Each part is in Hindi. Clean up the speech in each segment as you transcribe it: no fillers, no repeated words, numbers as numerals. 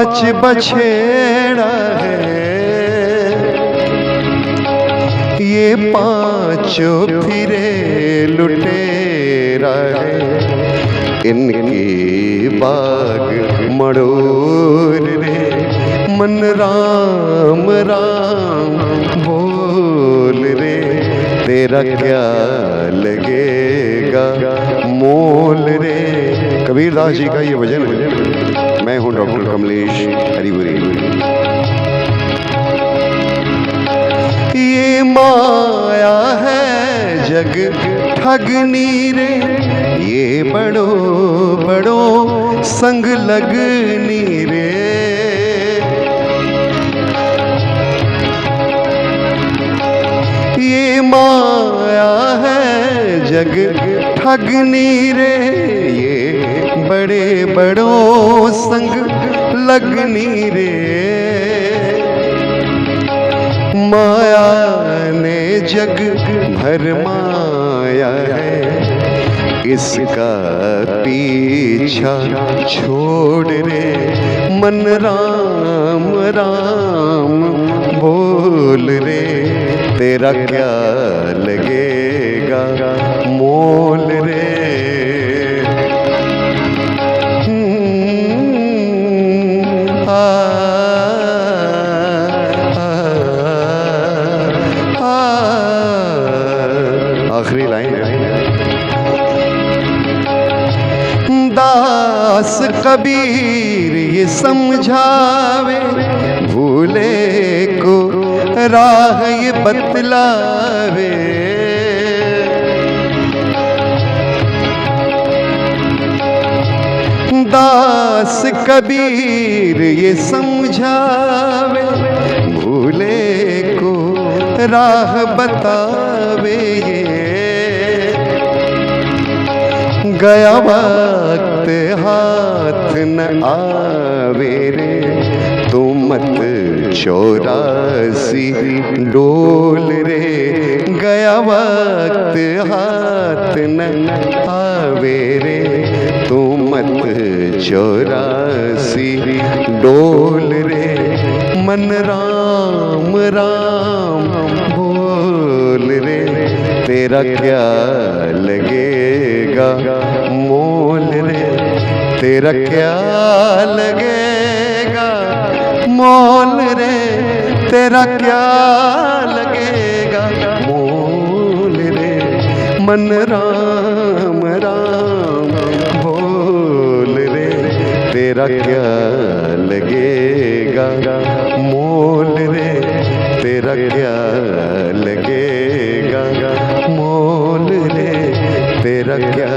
पांच बछेड़ा है, ये पांचों फिरे लुटेरा है। इनकी बाग मड़ोर रे, मन राम राम बोल रे, तेरा क्या लगेगा मोल रे। कबीरदास जी का ये भजन है। मैं हूं डॉक्टर कमलेश हरिपुरी। ये माया है जग ठगनी रे, ये बड़ो बड़ो संग लगनी रे। ये माया है जग ठगनी रे, ये बड़े बड़ों संग लगनी रे। माया ने जग भर माया है, इसका पीछा छोड़ रे, मन राम राम बोल रे, तेरा क्या लगेगा मोल रे। आखिरी लाइन है। दास कबीर ये समझावे, भूले को राह ये बतलावे। दास कबीर ये समझावे, भूले को राह बतावे। ये गया वक्त हाथ न आवे रे, तू मत चौरासी डोल रे। गया वक्त हाथ न आवे रे, तू मत चौरासी डोल रे। मन राम राम बोल रे, तेरा क्या लगेगा मोल रे, तेरा क्या लगेगा मोल रे, तेरा क्या लगेगा मोल रे। मन राम राम बोल रे, तेरा क्या लगेगा मोल रे, तेरा क्या लगेगा मोल रे, तेरा क्या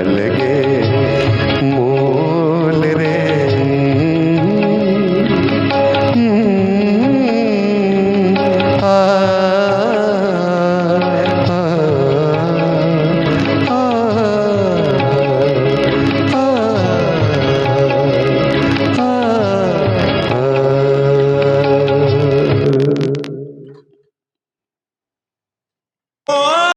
लगेगा।